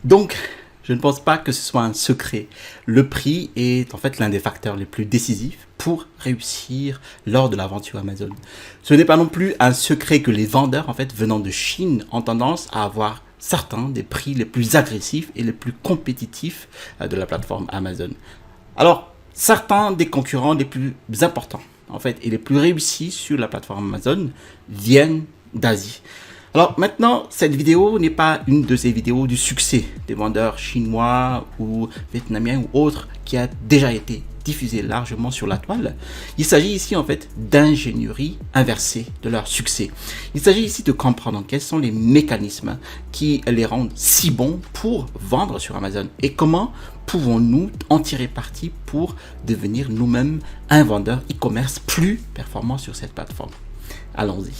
Donc, je ne pense pas que ce soit un secret. Le prix est en fait l'un des facteurs les plus décisifs pour réussir lors de l'aventure Amazon. Ce n'est pas non plus un secret que les vendeurs en fait venant de Chine ont tendance à avoir certains des prix les plus agressifs et les plus compétitifs de la plateforme Amazon. Alors, certains des concurrents les plus importants en fait et les plus réussis sur la plateforme Amazon viennent d'Asie. Alors maintenant, cette vidéo n'est pas une de ces vidéos du succès des vendeurs chinois ou vietnamiens ou autres qui a déjà été diffusée largement sur la toile. Il s'agit ici en fait d'ingénierie inversée de leur succès. Il s'agit ici de comprendre quels sont les mécanismes qui les rendent si bons pour vendre sur Amazon et comment pouvons-nous en tirer parti pour devenir nous-mêmes un vendeur e-commerce plus performant sur cette plateforme. Allons-y.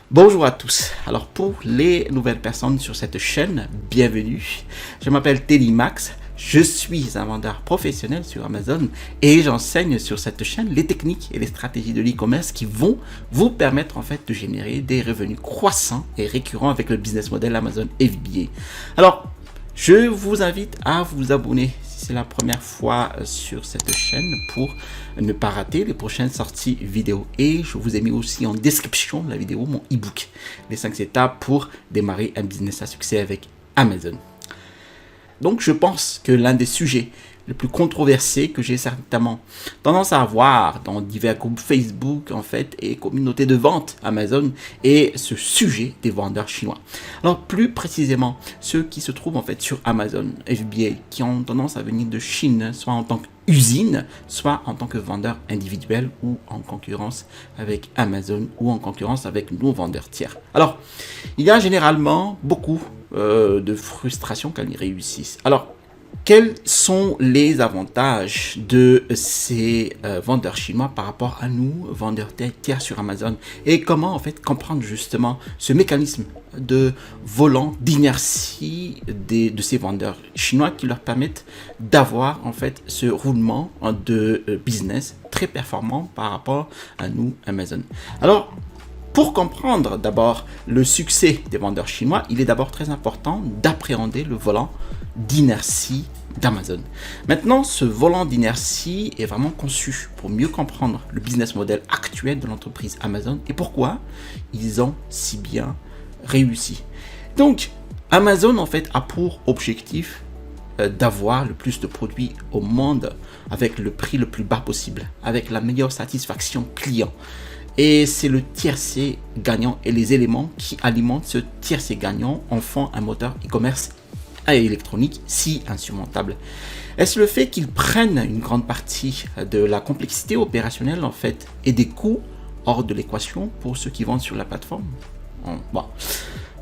Bonjour à tous. Alors pour les nouvelles personnes sur cette chaîne, bienvenue. Je m'appelle Télimax. Je suis un vendeur professionnel sur Amazon et j'enseigne sur cette chaîne les techniques et les stratégies de l'e-commerce qui vont vous permettre en fait de générer des revenus croissants et récurrents avec le business model Amazon FBA. Alors, je vous invite à vous abonner si c'est la première fois sur cette chaîne pour ne pas rater les prochaines sorties vidéo. Et je vous ai mis aussi en description de la vidéo mon e-book, les 5 étapes pour démarrer un business à succès avec Amazon. Donc je pense que l'un des sujets les plus controversés que j'ai certainement tendance à avoir dans divers groupes Facebook en fait et communautés de vente Amazon est ce sujet des vendeurs chinois. Alors plus précisément ceux qui se trouvent en fait sur Amazon FBA qui ont tendance à venir de Chine soit en tant qu'usine soit en tant que vendeur individuel ou en concurrence avec Amazon ou en concurrence avec nos vendeurs tiers. Alors il y a généralement beaucoup de frustration quand ils réussissent. Alors quels sont les avantages de ces vendeurs chinois par rapport à nous, vendeurs tiers sur Amazon? Et comment en fait comprendre justement ce mécanisme de volant, d'inertie de ces vendeurs chinois qui leur permettent d'avoir en fait ce roulement de business très performant par rapport à nous, Amazon. Alors, pour comprendre d'abord le succès des vendeurs chinois, il est d'abord très important d'appréhender le volant d'inertie d'Amazon. Maintenant, ce volant d'inertie est vraiment conçu pour mieux comprendre le business model actuel de l'entreprise Amazon et pourquoi ils ont si bien réussi. Donc, Amazon en fait a pour objectif d'avoir le plus de produits au monde avec le prix le plus bas possible, avec la meilleure satisfaction client. Et c'est le tiercé gagnant et les éléments qui alimentent ce tiercé gagnant en font un moteur e-commerce électronique si insurmontable. Est-ce le fait qu'ils prennent une grande partie de la complexité opérationnelle en fait et des coûts hors de l'équation pour ceux qui vendent sur la plateforme? Bon.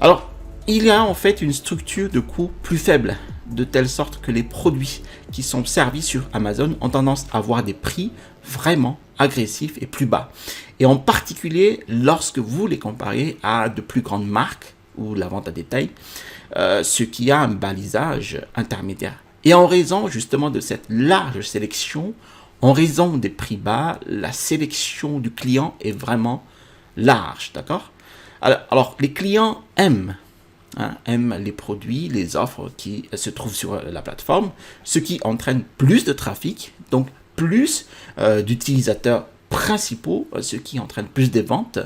Alors, il y a en fait une structure de coûts plus faible, de telle sorte que les produits qui sont servis sur Amazon ont tendance à avoir des prix vraiment agressifs et plus bas. Et en particulier, lorsque vous les comparez à de plus grandes marques ou la vente à détail, ce qui a un balisage intermédiaire. Et en raison justement de cette large sélection, en raison des prix bas, la sélection du client est vraiment large, d'accord? Alors, les clients aiment les produits, les offres qui se trouvent sur la plateforme, ce qui entraîne plus de trafic, donc plus d'utilisateurs principaux, ce qui entraîne plus de ventes,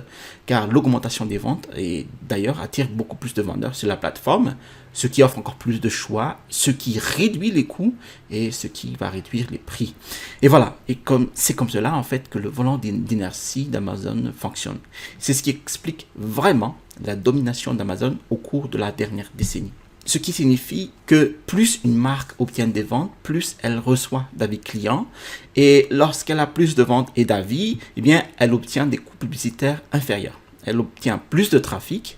car l'augmentation des ventes et d'ailleurs attire beaucoup plus de vendeurs sur la plateforme, ce qui offre encore plus de choix, ce qui réduit les coûts et ce qui va réduire les prix. Et voilà, et c'est comme cela en fait que le volant d'inertie d'Amazon fonctionne. C'est ce qui explique vraiment la domination d'Amazon au cours de la dernière décennie. Ce qui signifie que plus une marque obtient des ventes, plus elle reçoit d'avis clients. Et lorsqu'elle a plus de ventes et d'avis, eh bien, elle obtient des coûts publicitaires inférieurs. Elle obtient plus de trafic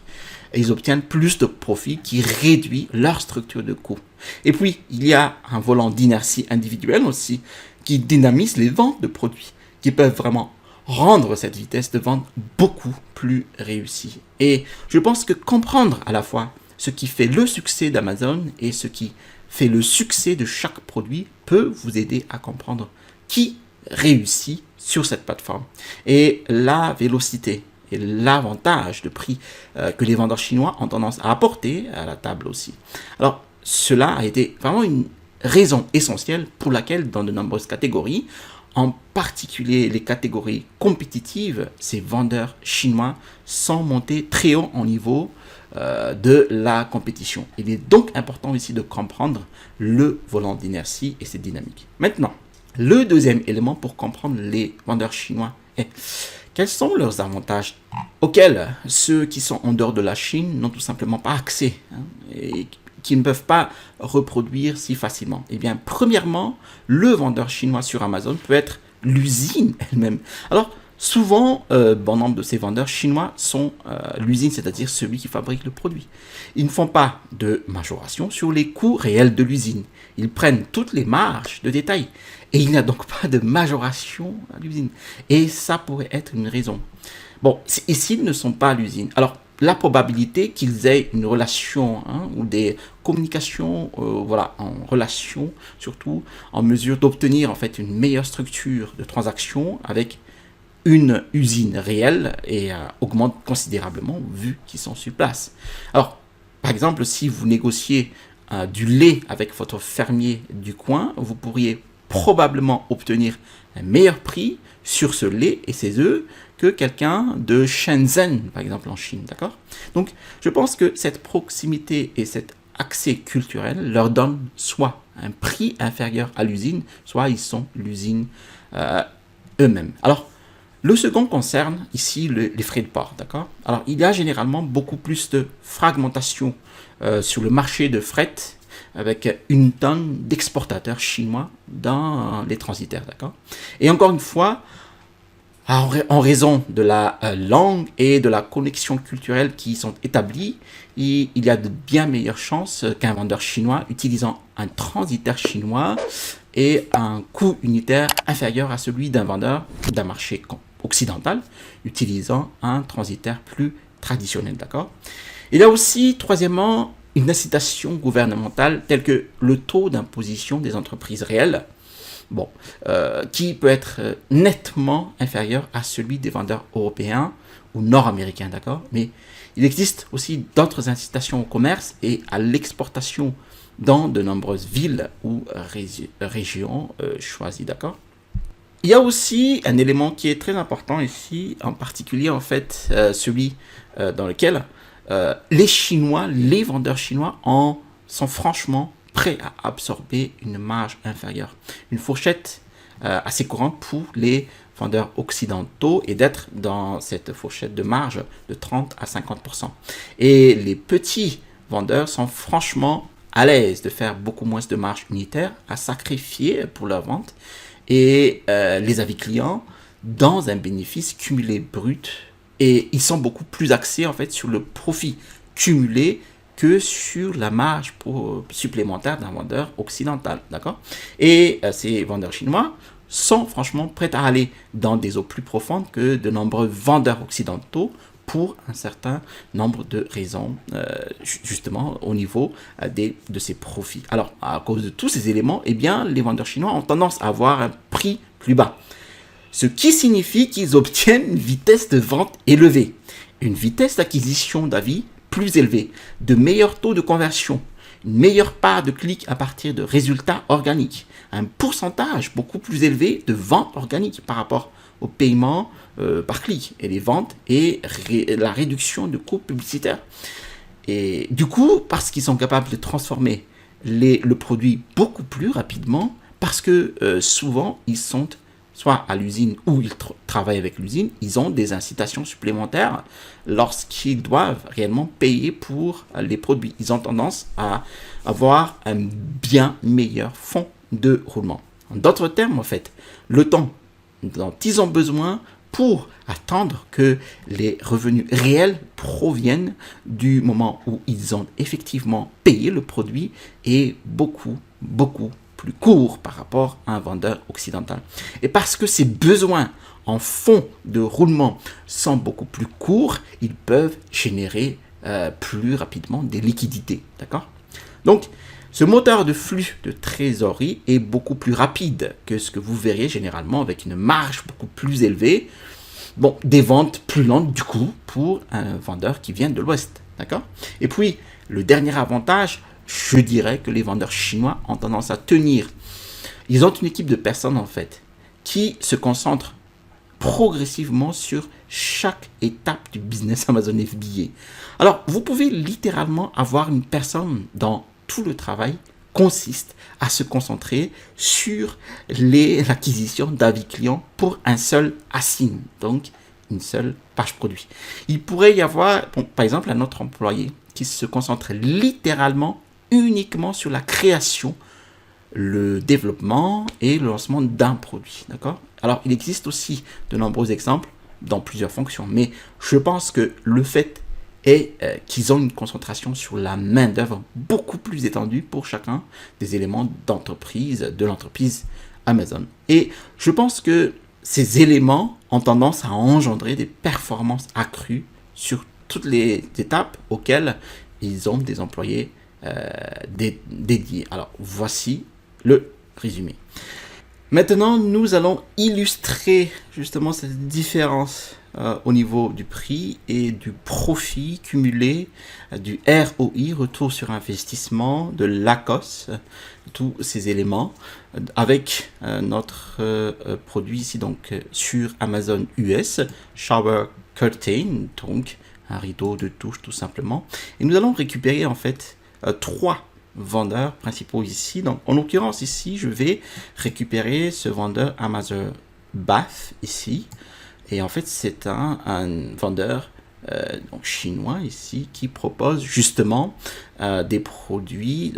et ils obtiennent plus de profit qui réduit leur structure de coûts. Et puis, il y a un volant d'inertie individuelle aussi qui dynamise les ventes de produits qui peuvent vraiment rendre cette vitesse de vente beaucoup plus réussie. Et je pense que comprendre à la fois ce qui fait le succès d'Amazon et ce qui fait le succès de chaque produit peut vous aider à comprendre qui réussit sur cette plateforme. Et la vélocité et l'avantage de prix que les vendeurs chinois ont tendance à apporter à la table aussi. Alors, cela a été vraiment une raison essentielle pour laquelle dans de nombreuses catégories, en particulier les catégories compétitives, ces vendeurs chinois sont montés très haut en niveau de la compétition. Il est donc important ici de comprendre le volant d'inertie et ses dynamiques. Maintenant, le deuxième élément pour comprendre les vendeurs chinois est quels sont leurs avantages auxquels ceux qui sont en dehors de la Chine n'ont tout simplement pas accès et qui ne peuvent pas reproduire si facilement. Eh bien, premièrement, le vendeur chinois sur Amazon peut être l'usine elle-même. Alors, souvent, bon nombre de ces vendeurs chinois sont l'usine, c'est-à-dire celui qui fabrique le produit. Ils ne font pas de majoration sur les coûts réels de l'usine. Ils prennent toutes les marges de détail. Et il n'y a donc pas de majoration à l'usine. Et ça pourrait être une raison. Bon, ici, ils ne sont pas à l'usine. Alors, la probabilité qu'ils aient une relation ou des communications en relation, surtout en mesure d'obtenir en fait une meilleure structure de transaction avec une usine réelle et augmente considérablement vu qu'ils sont sur place. Alors, par exemple, si vous négociez du lait avec votre fermier du coin, vous pourriez probablement obtenir un meilleur prix sur ce lait et ses œufs que quelqu'un de Shenzhen, par exemple en Chine, d'accord? Donc, je pense que cette proximité et cet accès culturel leur donnent soit un prix inférieur à l'usine, soit ils sont l'usine eux-mêmes. Alors, le second concerne ici les frais de port, d'accord? Alors, il y a généralement beaucoup plus de fragmentation sur le marché de fret avec une tonne d'exportateurs chinois dans les transitaires, d'accord? Et encore une fois, en raison de la langue et de la connexion culturelle qui sont établies, il y a de bien meilleures chances qu'un vendeur chinois utilisant un transitaire chinois ait un coût unitaire inférieur à celui d'un vendeur d'un marché occidental utilisant un transitaire plus traditionnel, d'accord? Il y a aussi, troisièmement, une incitation gouvernementale telle que le taux d'imposition des entreprises réelles, qui peut être nettement inférieur à celui des vendeurs européens ou nord-américains, d'accord? Mais il existe aussi d'autres incitations au commerce et à l'exportation dans de nombreuses villes ou régions choisies, d'accord? Il y a aussi un élément qui est très important ici, en particulier en fait celui dans lequel les Chinois, les vendeurs chinois sont franchement prêts à absorber une marge inférieure. Une fourchette assez courante pour les vendeurs occidentaux et d'être dans cette fourchette de marge de 30 à 50%. Et les petits vendeurs sont franchement à l'aise de faire beaucoup moins de marge unitaire à sacrifier pour leur vente et les avis clients dans un bénéfice cumulé brut. Et ils sont beaucoup plus axés en fait sur le profit cumulé que sur la marge supplémentaire d'un vendeur occidental, d'accord? Et ces vendeurs chinois sont franchement prêts à aller dans des eaux plus profondes que de nombreux vendeurs occidentaux pour un certain nombre de raisons, justement au niveau de ces profits. Alors, à cause de tous ces éléments, eh bien, les vendeurs chinois ont tendance à avoir un prix plus bas. Ce qui signifie qu'ils obtiennent une vitesse de vente élevée, une vitesse d'acquisition d'avis plus élevée, de meilleurs taux de conversion, une meilleure part de clics à partir de résultats organiques, un pourcentage beaucoup plus élevé de ventes organiques par rapport au paiement par clic et les ventes et la réduction de coûts publicitaires. Et du coup, parce qu'ils sont capables de transformer le produit beaucoup plus rapidement, parce que souvent ils sont soit à l'usine ou ils travaillent avec l'usine, ils ont des incitations supplémentaires lorsqu'ils doivent réellement payer pour les produits. Ils ont tendance à avoir un bien meilleur fonds de roulement. En d'autres termes, en fait, le temps dont ils ont besoin pour attendre que les revenus réels proviennent du moment où ils ont effectivement payé le produit est beaucoup plus court par rapport à un vendeur occidental. Et parce que ces besoins en fonds de roulement sont beaucoup plus courts, ils peuvent générer plus rapidement des liquidités. D'accord? Donc, ce moteur de flux de trésorerie est beaucoup plus rapide que ce que vous verriez généralement avec une marge beaucoup plus élevée. Bon, des ventes plus lentes du coup pour un vendeur qui vient de l'Ouest. D'accord? Et puis, le dernier avantage, je dirais que les vendeurs chinois ont tendance à tenir. Ils ont une équipe de personnes en fait qui se concentrent progressivement sur chaque étape du business Amazon FBA. Alors, vous pouvez littéralement avoir une personne dont tout le travail consiste à se concentrer sur l'acquisition d'avis clients pour un seul ASIN, donc une seule page produit. Il pourrait y avoir, bon, par exemple, un autre employé qui se concentre littéralement uniquement sur la création, le développement et le lancement d'un produit. D'accord? Alors, il existe aussi de nombreux exemples dans plusieurs fonctions, mais je pense que le fait est qu'ils ont une concentration sur la main-d'œuvre beaucoup plus étendue pour chacun des éléments d'entreprise, de l'entreprise Amazon. Et je pense que ces éléments ont tendance à engendrer des performances accrues sur toutes les étapes auxquelles ils ont des employés dédiés. Alors, voici le résumé. Maintenant, nous allons illustrer justement cette différence au niveau du prix et du profit cumulé, du ROI, retour sur investissement, de l'ACOS, tous ces éléments, avec notre produit ici donc sur Amazon US, Shower Curtain, donc un rideau de douche tout simplement. Et nous allons récupérer en fait trois vendeurs principaux ici. Donc, en l'occurrence ici, je vais récupérer ce vendeur Amazon Bath ici. Et en fait, c'est un vendeur donc chinois ici qui propose justement des produits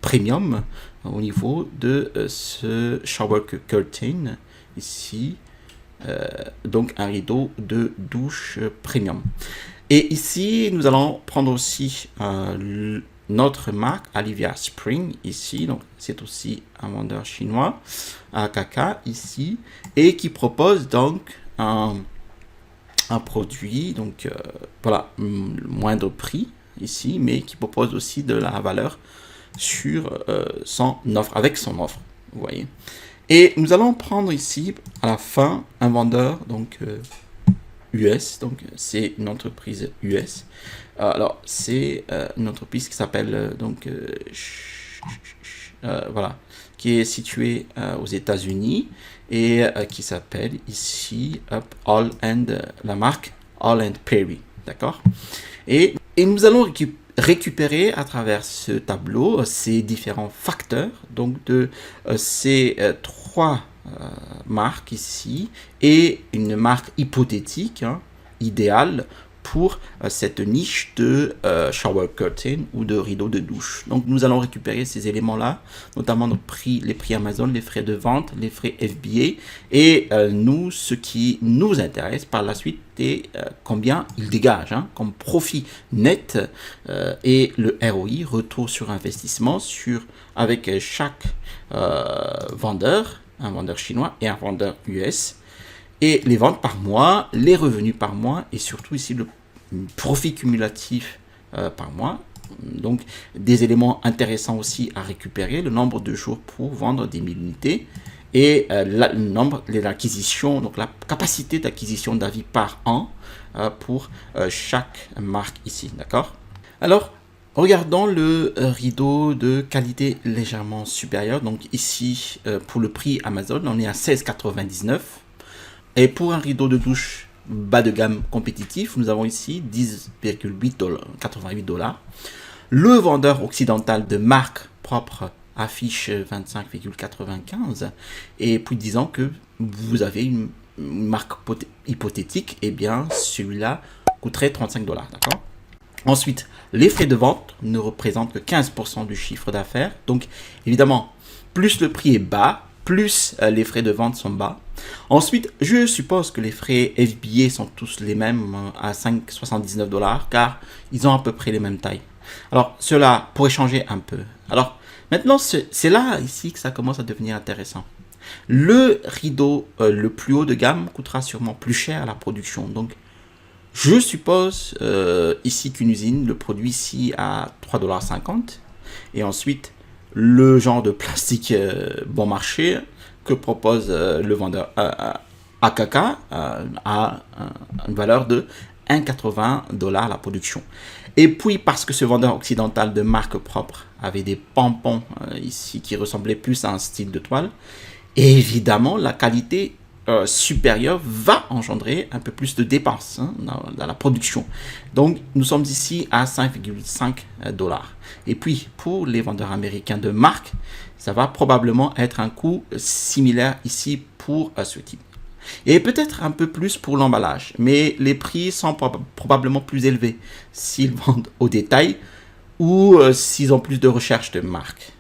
premium au niveau de ce shower curtain ici. Donc, un rideau de douche premium. Et ici, nous allons prendre aussi notre marque Olivia Spring ici, donc c'est aussi un vendeur chinois, AKK ici, et qui propose donc un produit, donc voilà, moindre prix ici, mais qui propose aussi de la valeur sur son offre, avec son offre, vous voyez. Et nous allons prendre ici à la fin un vendeur donc US, donc c'est une entreprise US. Alors c'est une entreprise qui s'appelle voilà, qui est située aux États-Unis et qui s'appelle ici la marque All and Perry, d'accord. Et nous allons récupérer à travers ce tableau ces différents facteurs donc de ces trois marque ici et une marque hypothétique idéale pour cette niche de shower curtain ou de rideau de douche. Donc nous allons récupérer ces éléments là, notamment nos prix, les prix Amazon, les frais de vente, les frais FBA et nous, ce qui nous intéresse par la suite est combien il dégage comme profit net et le ROI, retour sur investissement avec chaque vendeur, un vendeur chinois et un vendeur US, et les ventes par mois, les revenus par mois, et surtout ici le profit cumulatif par mois. Donc des éléments intéressants aussi à récupérer, le nombre de jours pour vendre 10 000 unités, et le nombre de l'acquisition, donc la capacité d'acquisition d'avis par an pour chaque marque ici, d'accord. Alors, regardons le rideau de qualité légèrement supérieure. Donc ici, pour le prix Amazon, on est à 16,99 $. Et pour un rideau de douche bas de gamme compétitif, nous avons ici 10,88 $. Le vendeur occidental de marque propre affiche 25,95 $. Et puis disons que vous avez une marque hypothétique, et bien celui-là coûterait 35 $, d'accord. Ensuite, les frais de vente ne représentent que 15% du chiffre d'affaires. Donc, évidemment, plus le prix est bas, plus les frais de vente sont bas. Ensuite, je suppose que les frais FBA sont tous les mêmes à 5,79 $, car ils ont à peu près les mêmes tailles. Alors, cela pourrait changer un peu. Alors, maintenant, c'est là, ici, que ça commence à devenir intéressant. Le rideau le plus haut de gamme coûtera sûrement plus cher à la production. Donc, je suppose ici qu'une usine le produit ici à 3,50 $. Et ensuite, le genre de plastique bon marché que propose le vendeur AKK a une valeur de $1,80 la production. Et puis, parce que ce vendeur occidental de marque propre avait des pompons ici qui ressemblaient plus à un style de toile, évidemment, la qualité supérieure va engendrer un peu plus de dépenses dans la production. Donc, nous sommes ici à $5,5. Et puis, pour les vendeurs américains de marque, ça va probablement être un coût similaire ici pour ce type. Et peut-être un peu plus pour l'emballage, mais les prix sont probablement plus élevés s'ils vendent au détail ou s'ils ont plus de recherche de marque.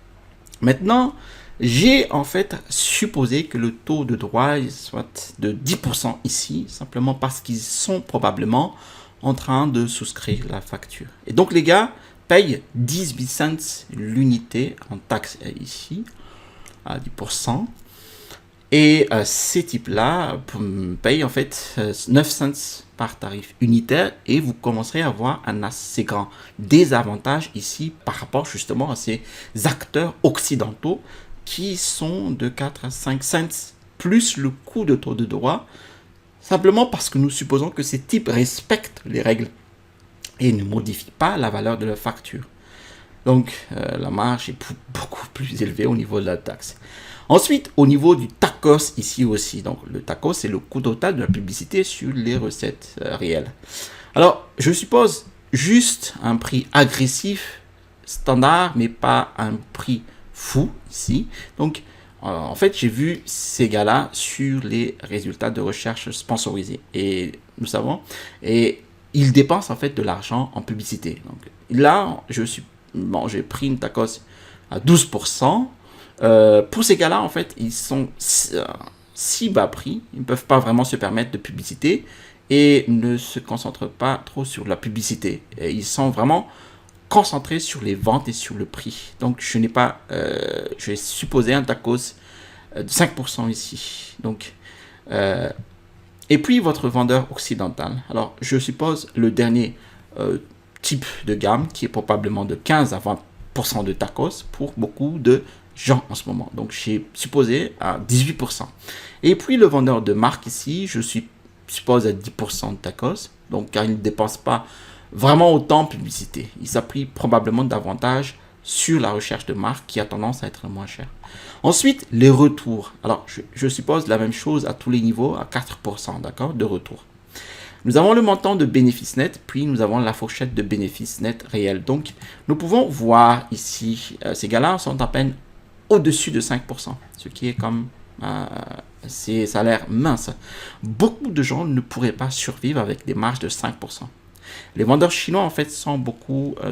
Maintenant, j'ai en fait supposé que le taux de droit soit de 10% ici, simplement parce qu'ils sont probablement en train de souscrire la facture. Et donc les gars payent 18 cents l'unité en taxe ici, à 10%. Et ces types-là payent en fait 9 cents par tarif unitaire et vous commencerez à avoir un assez grand désavantage ici par rapport justement à ces acteurs occidentaux qui sont de 4 à 5 cents plus le coût de taux de droit, simplement parce que nous supposons que ces types respectent les règles et ne modifient pas la valeur de leur facture. Donc la marge est beaucoup plus élevée au niveau de la taxe. Ensuite, au niveau du TACOS ici aussi. Donc le TACOS, c'est le coût total de la publicité sur les recettes réelles. Alors, je suppose juste un prix agressif, standard, mais pas un prix fou ici. Donc, en fait, j'ai vu ces gars-là sur les résultats de recherche sponsorisés. Et nous savons, et ils dépensent en fait de l'argent en publicité. Donc là, j'ai pris une TACOS à 12%. Pour ces gars-là, en fait, ils sont si bas prix, ils ne peuvent pas vraiment se permettre de publicité et ne se concentrent pas trop sur la publicité. Et ils sont vraiment concentrés sur les ventes et sur le prix. Donc, je vais supposer un TACOS de 5% ici. Donc, et puis, votre vendeur occidental. Alors, je suppose le dernier type de gamme qui est probablement de 15 à 20% de TACOS pour beaucoup de gens en ce moment. Donc, j'ai supposé à 18%. Et puis, le vendeur de marque ici, je suppose à 10% de TACOS. Donc, car il ne dépense pas vraiment autant en publicité. Il s'appuie probablement davantage sur la recherche de marque qui a tendance à être moins cher. Ensuite, les retours. Alors, je suppose la même chose à tous les niveaux, à 4%, d'accord, de retour. Nous avons le montant de bénéfices nets, puis nous avons la fourchette de bénéfices nets réels. Donc, nous pouvons voir ici, ces gars-là sont à peine au-dessus de 5%, ce qui est comme ces salaires minces. Beaucoup de gens ne pourraient pas survivre avec des marges de 5%. Les vendeurs chinois, en fait, sont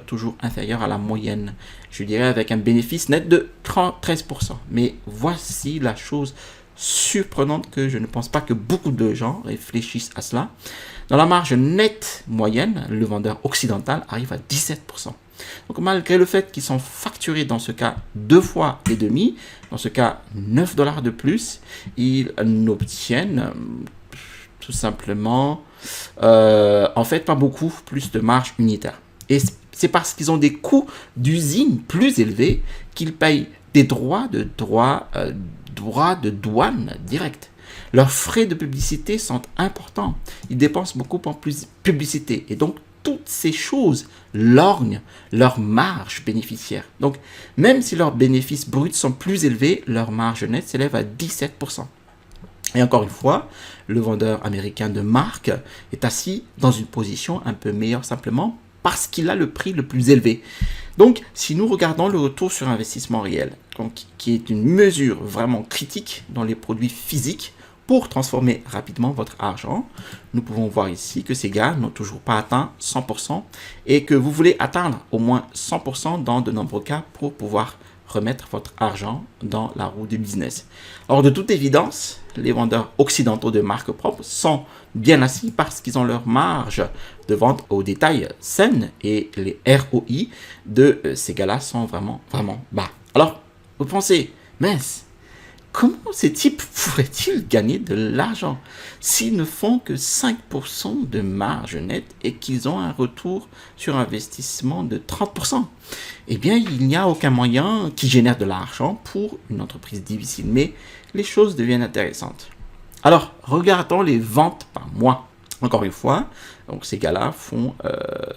toujours inférieurs à la moyenne. Je dirais avec un bénéfice net de 13%. Mais voici la chose surprenante que je ne pense pas que beaucoup de gens réfléchissent à cela. Dans la marge nette moyenne, le vendeur occidental arrive à 17%. Donc malgré le fait qu'ils sont facturés dans ce cas 2 fois et demi, dans ce cas $9 de plus, ils n'obtiennent tout simplement en fait pas beaucoup plus de marge unitaire. Et c'est parce qu'ils ont des coûts d'usine plus élevés qu'ils payent des droits de douane direct. Leurs frais de publicité sont importants. Ils dépensent beaucoup en publicité. Et donc, toutes ces choses lorgnent leur marge bénéficiaire. Donc, même si leurs bénéfices bruts sont plus élevés, leur marge nette s'élève à 17%. Et encore une fois, le vendeur américain de marque est assis dans une position un peu meilleure simplement parce qu'il a le prix le plus élevé. Donc, si nous regardons le retour sur investissement réel, donc, qui est une mesure vraiment critique dans les produits physiques pour transformer rapidement votre argent, nous pouvons voir ici que ces gars n'ont toujours pas atteint 100% et que vous voulez atteindre au moins 100% dans de nombreux cas pour pouvoir remettre votre argent dans la roue du business. Or, de toute évidence, les vendeurs occidentaux de marque propre sont bien assis parce qu'ils ont leur marge de vente au détail saine et les ROI de ces gars-là sont vraiment, vraiment bas. Alors, vous pensez, mince, comment ces types pourraient-ils gagner de l'argent s'ils ne font que 5% de marge nette et qu'ils ont un retour sur investissement de 30%? Eh bien, il n'y a aucun moyen qui génère de l'argent pour une entreprise difficile, mais les choses deviennent intéressantes. Alors, regardons les ventes par mois. Encore une fois, donc ces gars-là font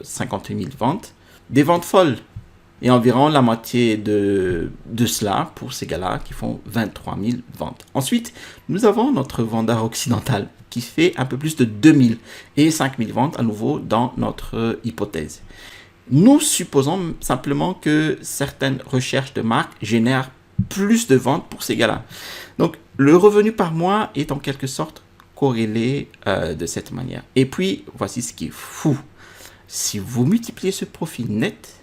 50 000 ventes, des ventes folles. Et environ la moitié de cela pour ces gars-là qui font 23 000 ventes. Ensuite, nous avons notre vendeur occidental qui fait un peu plus de 2 000 et 5 000 ventes à nouveau dans notre hypothèse. Nous supposons simplement que certaines recherches de marque génèrent plus de ventes pour ces gars-là. Donc, le revenu par mois est en quelque sorte corrélé de cette manière. Et puis, voici ce qui est fou. Si vous multipliez ce profit net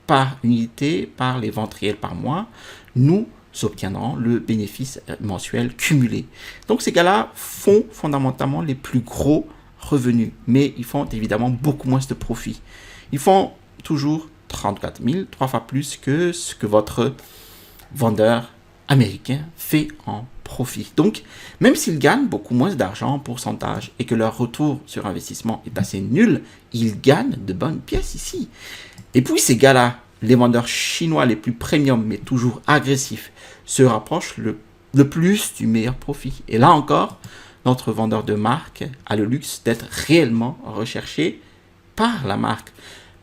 par unité, par les ventes réelles par mois, nous obtiendrons le bénéfice mensuel cumulé. Donc ces gars-là font fondamentalement les plus gros revenus, mais ils font évidemment beaucoup moins de profit. Ils font toujours 34 000, 3 fois plus que ce que votre vendeur américain fait en profit. Donc, même s'ils gagnent beaucoup moins d'argent en pourcentage et que leur retour sur investissement est assez nul, ils gagnent de bonnes pièces ici. Et puis ces gars-là, les vendeurs chinois les plus premium mais toujours agressifs, se rapprochent le plus du meilleur profit. Et là encore, notre vendeur de marque a le luxe d'être réellement recherché par la marque.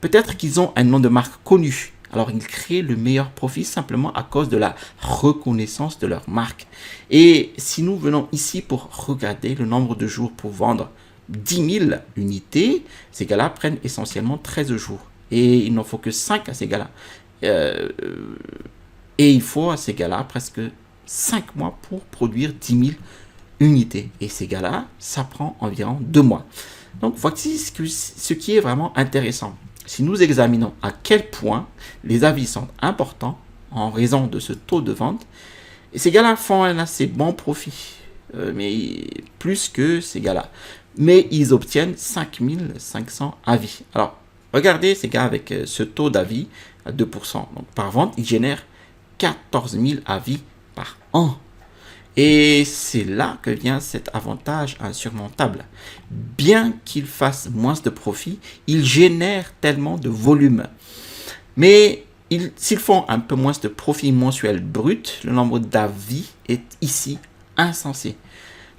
Peut-être qu'ils ont un nom de marque connu, alors ils créent le meilleur profit simplement à cause de la reconnaissance de leur marque. Et si nous venons ici pour regarder le nombre de jours pour vendre 10 000 unités, ces gars-là prennent essentiellement 13 jours. Et il n'en faut que 5 à ces gars-là. Et il faut à ces gars-là presque 5 mois pour produire 10 000 unités. Et ces gars-là, ça prend environ 2 mois. Donc voici ce qui est vraiment intéressant. Si nous examinons à quel point les avis sont importants en raison de ce taux de vente, et ces gars-là font un assez bon profit, mais plus que ces gars-là. Mais ils obtiennent 5 500 avis. Alors, regardez ces gars avec ce taux d'avis à 2%. Donc, par vente, ils génèrent 14 000 avis par an. Et c'est là que vient cet avantage insurmontable. Bien qu'ils fassent moins de profit, ils génèrent tellement de volume. Mais s'ils font un peu moins de profit mensuel brut, le nombre d'avis est ici insensé.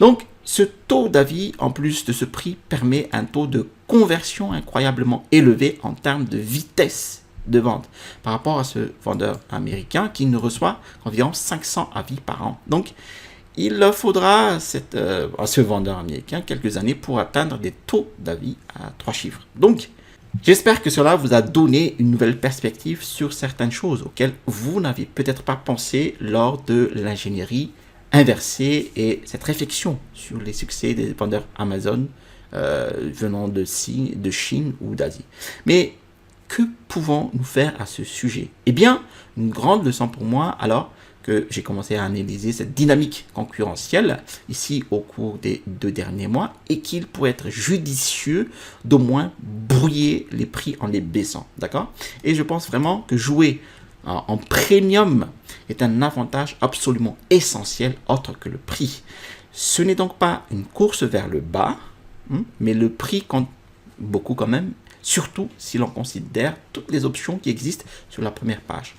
Donc, ce taux d'avis, en plus de ce prix, permet un taux de conversion incroyablement élevé en termes de vitesse de vente par rapport à ce vendeur américain qui ne reçoit qu'environ 500 avis par an. Donc, il faudra à ce vendeur américain quelques années pour atteindre des taux d'avis à 3 chiffres. Donc, j'espère que cela vous a donné une nouvelle perspective sur certaines choses auxquelles vous n'avez peut-être pas pensé lors de l'ingénierie inversée et cette réflexion sur les succès des vendeurs Amazon venant de Chine ou d'Asie. Mais que pouvons-nous faire à ce sujet? Eh bien, une grande leçon pour moi, alors que j'ai commencé à analyser cette dynamique concurrentielle ici au cours des 2 derniers mois et qu'il pourrait être judicieux d'au moins brouiller les prix en les baissant, d'accord? Et je pense vraiment que jouer en premium est un avantage absolument essentiel autre que le prix. Ce n'est donc pas une course vers le bas, mais le prix compte beaucoup quand même, surtout si l'on considère toutes les options qui existent sur la première page.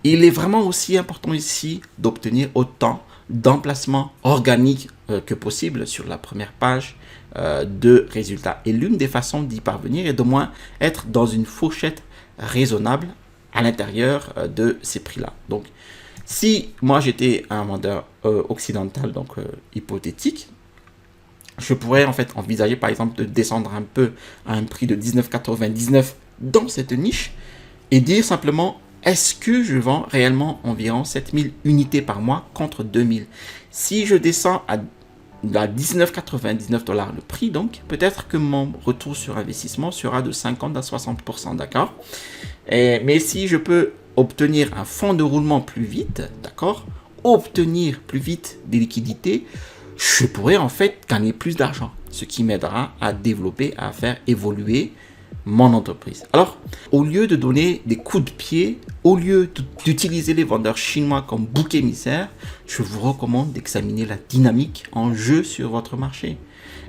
Il est vraiment aussi important ici d'obtenir autant d'emplacements organiques que possible sur la première page de résultats. Et l'une des façons d'y parvenir est d'au moins être dans une fourchette raisonnable à l'intérieur de ces prix-là. Donc, si moi j'étais un vendeur occidental, donc hypothétique, je pourrais en fait envisager par exemple de descendre un peu à un prix de 19,99 dans cette niche et dire simplement: est-ce que je vends réellement environ 7000 unités par mois contre 2000? Si je descends à 19,99 $ le prix, donc peut-être que mon retour sur investissement sera de 50 à 60%, d'accord? Mais si je peux obtenir un fonds de roulement plus vite, d'accord, obtenir plus vite des liquidités, je pourrais en fait gagner plus d'argent, ce qui m'aidera à développer, à faire évoluer mon entreprise. Alors, au lieu de donner des coups de pied, au lieu d'utiliser les vendeurs chinois comme bouc émissaire, je vous recommande d'examiner la dynamique en jeu sur votre marché.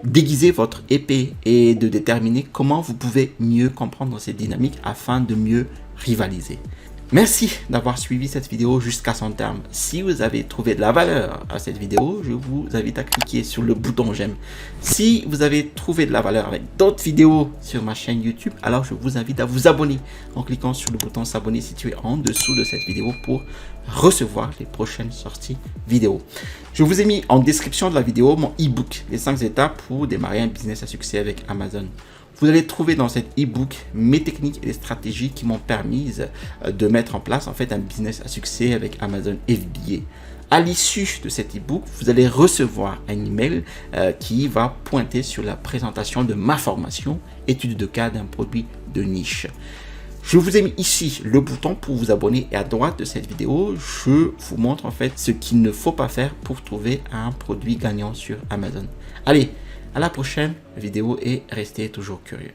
Déguiser votre épée et de déterminer comment vous pouvez mieux comprendre ces dynamiques afin de mieux rivaliser. Merci d'avoir suivi cette vidéo jusqu'à son terme. Si vous avez trouvé de la valeur à cette vidéo, je vous invite à cliquer sur le bouton j'aime. Si vous avez trouvé de la valeur avec d'autres vidéos sur ma chaîne YouTube, alors je vous invite à vous abonner en cliquant sur le bouton s'abonner situé en dessous de cette vidéo pour recevoir les prochaines sorties vidéo. Je vous ai mis en description de la vidéo mon e-book, les 5 étapes pour démarrer un business à succès avec Amazon. Vous allez trouver dans cet e-book mes techniques et les stratégies qui m'ont permis de mettre en place en fait un business à succès avec Amazon FBA. À l'issue de cet e-book, vous allez recevoir un email qui va pointer sur la présentation de ma formation étude de cas d'un produit de niche. Je vous ai mis ici le bouton pour vous abonner et à droite de cette vidéo, je vous montre en fait ce qu'il ne faut pas faire pour trouver un produit gagnant sur Amazon. Allez, à la prochaine vidéo et restez toujours curieux.